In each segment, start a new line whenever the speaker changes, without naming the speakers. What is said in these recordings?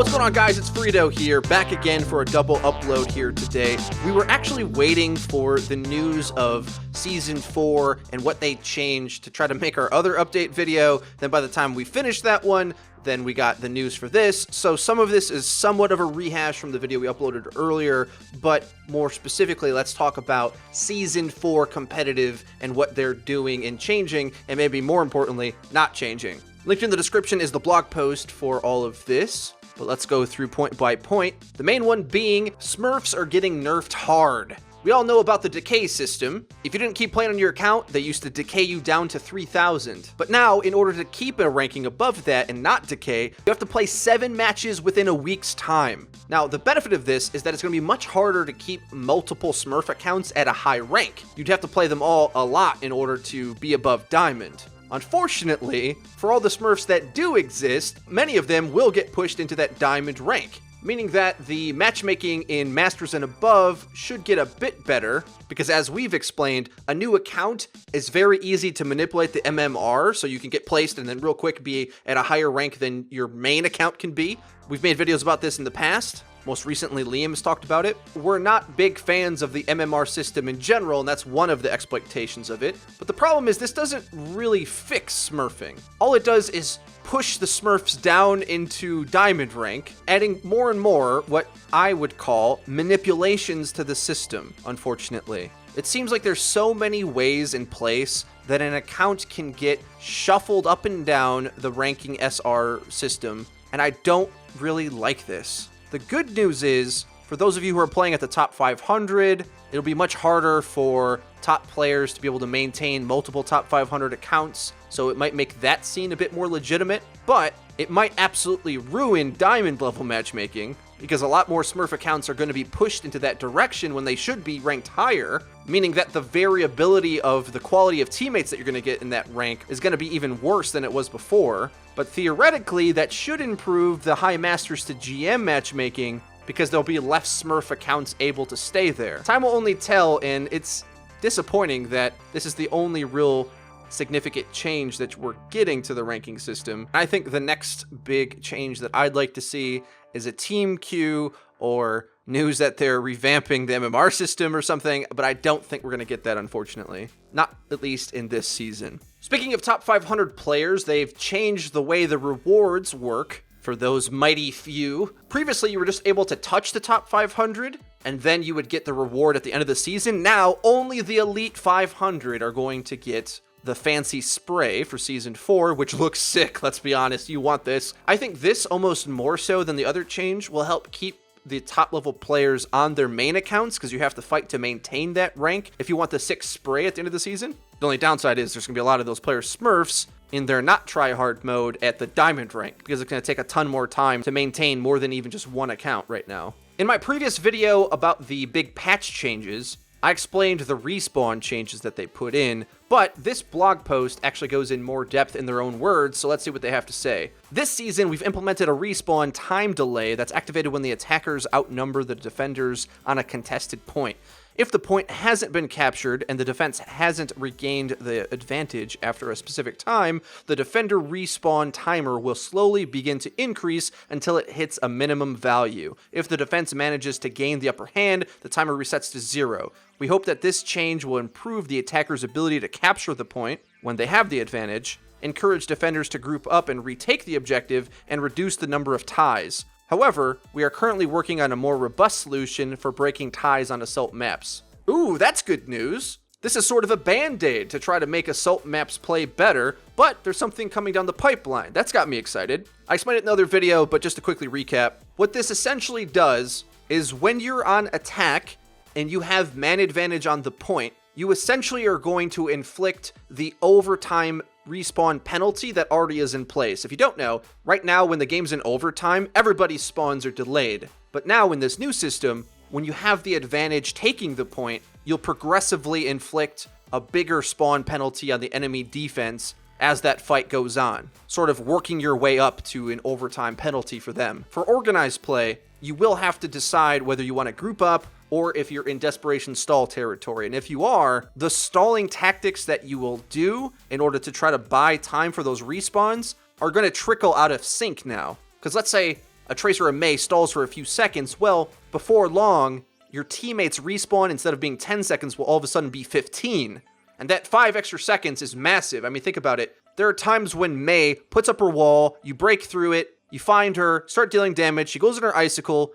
What's going on, guys? It's FREEDO here, back again for a double upload here today. We were actually waiting for the news of Season 4 and what they changed to try to make our other update video. Then by the time we finished that one, then we got the news for this. So some of this is somewhat of a rehash from the video we uploaded earlier, but more specifically, let's talk about Season 4 competitive and what they're doing and changing, and maybe more importantly, not changing. Linked in the description is the blog post for all of this. But let's go through point by point. The main one being Smurfs are getting nerfed hard. We all know about the decay system. If you didn't keep playing on your account, they used to decay you down to 3,000. But now, in order to keep a ranking above that and not decay, you have to play 7 matches within a week's time. Now, the benefit of this is that it's going to be much harder to keep multiple Smurf accounts at a high rank. You'd have to play them all a lot in order to be above Diamond. Unfortunately, for all the Smurfs that do exist, many of them will get pushed into that Diamond rank, meaning that the matchmaking in Masters and above should get a bit better, because as we've explained, a new account is very easy to manipulate the MMR, so you can get placed and then real quick be at a higher rank than your main account can be. We've made videos about this in the past. Most recently, Liam has talked about it. We're not big fans of the MMR system in general, and that's one of the exploitations of it. But the problem is this doesn't really fix smurfing. All it does is push the Smurfs down into Diamond rank, adding more and more what I would call manipulations to the system, unfortunately. It seems like there's so many ways in place that an account can get shuffled up and down the ranking SR system, and I don't really like this. The good news is, for those of you who are playing at the top 500, it'll be much harder for top players to be able to maintain multiple top 500 accounts, so it might make that scene a bit more legitimate, but it might absolutely ruin Diamond level matchmaking, because a lot more Smurf accounts are going to be pushed into that direction when they should be ranked higher, meaning that the variability of the quality of teammates that you're going to get in that rank is going to be even worse than it was before. But theoretically, that should improve the high Masters to GM matchmaking, because there'll be less Smurf accounts able to stay there. Time will only tell, and it's disappointing that this is the only real significant change that we're getting to the ranking system. I think the next big change that I'd like to see is a team queue or news that they're revamping the MMR system or something, but I don't think we're going to get that, unfortunately. Not at least in this season. Speaking of top 500 players, they've changed the way the rewards work for those mighty few. Previously, you were just able to touch the top 500, and then you would get the reward at the end of the season. Now, only the Elite 500 are going to get the fancy spray for Season 4, which looks sick, let's be honest. You want this. I think this, almost more so than the other change, will help keep the top level players on their main accounts, because you have to fight to maintain that rank if you want the 6 spray at the end of the season. The only downside is there's going to be a lot of those players Smurfs in their not try-hard mode at the Diamond rank, because it's going to take a ton more time to maintain more than even just one account right now. In my previous video about the big patch changes, I explained the respawn changes that they put in, but this blog post actually goes in more depth in their own words, so let's see what they have to say. This season, we've implemented a respawn time delay that's activated when the attackers outnumber the defenders on a contested point. If the point hasn't been captured and the defense hasn't regained the advantage after a specific time, the defender respawn timer will slowly begin to increase until it hits a minimum value. If the defense manages to gain the upper hand, the timer resets to 0. We hope that this change will improve the attacker's ability to capture the point when they have the advantage, encourage defenders to group up and retake the objective, and reduce the number of ties. However, we are currently working on a more robust solution for breaking ties on assault maps. Ooh, that's good news. This is sort of a band-aid to try to make assault maps play better, but there's something coming down the pipeline. That's got me excited. I explained it in another video, but just to quickly recap, what this essentially does is when you're on attack and you have man advantage on the point, you essentially are going to inflict the overtime respawn penalty that already is in place. If you don't know, right now when the game's in overtime, everybody's spawns are delayed. But now in this new system, when you have the advantage taking the point, you'll progressively inflict a bigger spawn penalty on the enemy defense as that fight goes on, sort of working your way up to an overtime penalty for them. For organized play, you will have to decide whether you want to group up or if you're in desperation stall territory. And if you are, the stalling tactics that you will do in order to try to buy time for those respawns are going to trickle out of sync now. Because let's say a Tracer or Mei stalls for a few seconds, well, before long, your teammates respawn instead of being 10 seconds will all of a sudden be 15. And that 5 extra seconds is massive. I mean, think about it. There are times when Mei puts up her wall, you break through it, you find her, start dealing damage, she goes in her icicle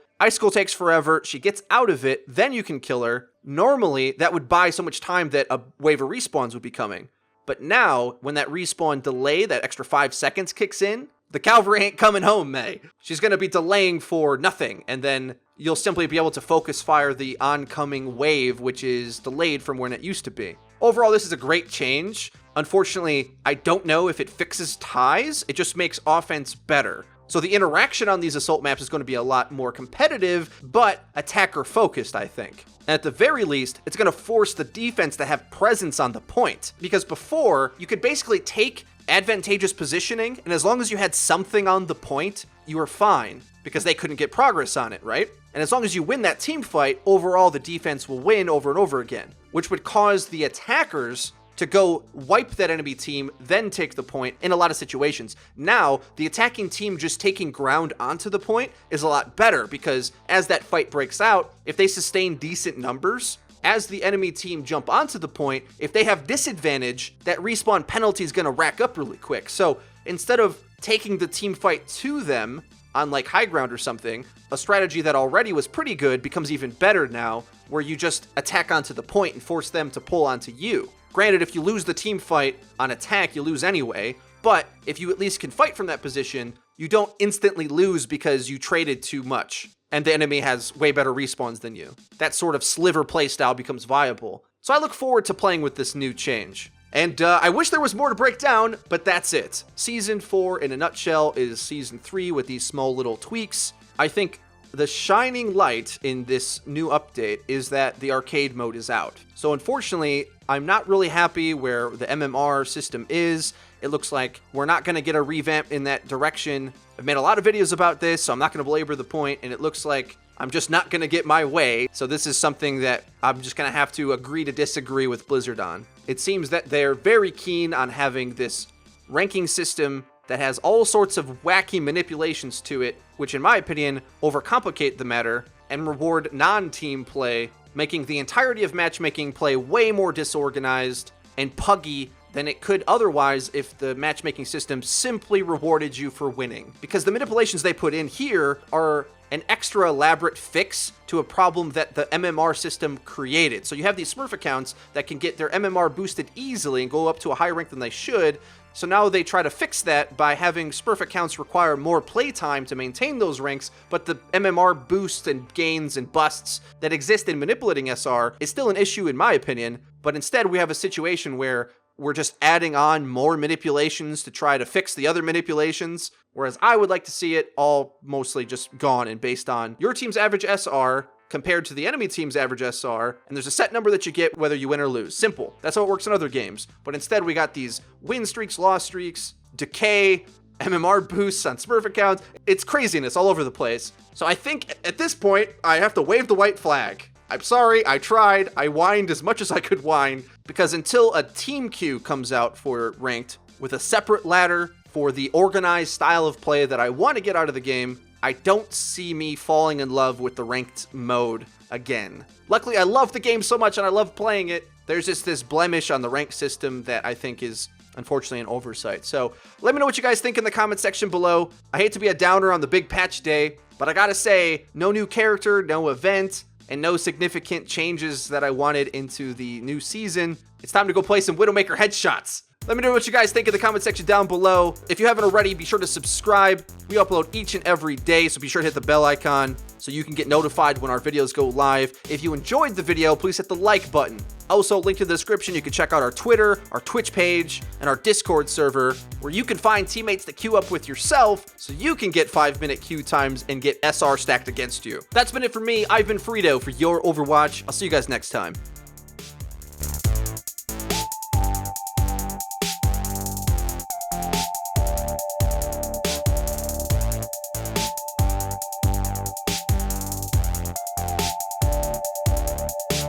takes forever, she gets out of it, then you can kill her. Normally, that would buy so much time that a wave of respawns would be coming. But now, when that respawn delay, that extra 5 seconds kicks in, the cavalry ain't coming home, Mei. She's gonna be delaying for nothing, and then you'll simply be able to focus fire the oncoming wave, which is delayed from when it used to be. Overall, this is a great change. Unfortunately, I don't know if it fixes ties, it just makes offense better. So the interaction on these assault maps is going to be a lot more competitive, but attacker-focused, I think. And at the very least, it's going to force the defense to have presence on the point. Because before, you could basically take advantageous positioning, and as long as you had something on the point, you were fine, because they couldn't get progress on it, right? And as long as you win that team fight, overall the defense will win over and over again, which would cause the attackers to go wipe that enemy team, then take the point in a lot of situations. Now, the attacking team just taking ground onto the point is a lot better, because as that fight breaks out, if they sustain decent numbers, as the enemy team jump onto the point, if they have disadvantage, that respawn penalty is going to rack up really quick. So instead of taking the team fight to them on like high ground or something, a strategy that already was pretty good becomes even better now, where you just attack onto the point and force them to pull onto you. Granted, if you lose the team fight on attack, you lose anyway, but if you at least can fight from that position, you don't instantly lose because you traded too much, and the enemy has way better respawns than you. That sort of sliver playstyle becomes viable. So I look forward to playing with this new change. And I wish there was more to break down, but that's it. Season 4 in a nutshell is Season 3 with these small little tweaks. I think the shining light in this new update is that the arcade mode is out. So unfortunately, I'm not really happy where the MMR system is. It looks like we're not going to get a revamp in that direction. I've made a lot of videos about this, so I'm not going to belabor the point, and it looks like I'm just not going to get my way. So this is something that I'm just going to have to agree to disagree with Blizzard on. It seems that they're very keen on having this ranking system that has all sorts of wacky manipulations to it, which in my opinion overcomplicate the matter and reward non-team play, making the entirety of matchmaking play way more disorganized and puggy than it could otherwise if the matchmaking system simply rewarded you for winning. Because the manipulations they put in here are an extra elaborate fix to a problem that the MMR system created. So you have these Smurf accounts that can get their MMR boosted easily and go up to a higher rank than they should. So now they try to fix that by having Smurf accounts require more playtime to maintain those ranks, but the MMR boosts and gains and busts that exist in manipulating SR is still an issue in my opinion, but instead we have a situation where we're just adding on more manipulations to try to fix the other manipulations, whereas I would like to see it all mostly just gone and based on your team's average SR compared to the enemy team's average SR, and there's a set number that you get whether you win or lose. Simple. That's how it works in other games. But instead, we got these win streaks, loss streaks, decay, MMR boosts on Smurf accounts. It's craziness all over the place. So I think at this point, I have to wave the white flag. I'm sorry, I tried, I whined as much as I could whine, because until a team queue comes out for ranked with a separate ladder for the organized style of play that I want to get out of the game, I don't see me falling in love with the ranked mode again. Luckily, I love the game so much and I love playing it. There's just this blemish on the ranked system that I think is unfortunately an oversight. So let me know what you guys think in the comment section below. I hate to be a downer on the big patch day, but I gotta say, no new character, no event, and no significant changes that I wanted into the new season. It's time to go play some Widowmaker headshots. Let me know what you guys think in the comment section down below. If you haven't already, be sure to subscribe. We upload each and every day, so be sure to hit the bell icon so you can get notified when our videos go live. If you enjoyed the video, please hit the like button. Also, link to the description, you can check out our Twitter, our Twitch page, and our Discord server, where you can find teammates to queue up with yourself so you can get 5-minute queue times and get SR stacked against you. That's been it for me. I've been FREEDO for Your Overwatch. I'll see you guys next time.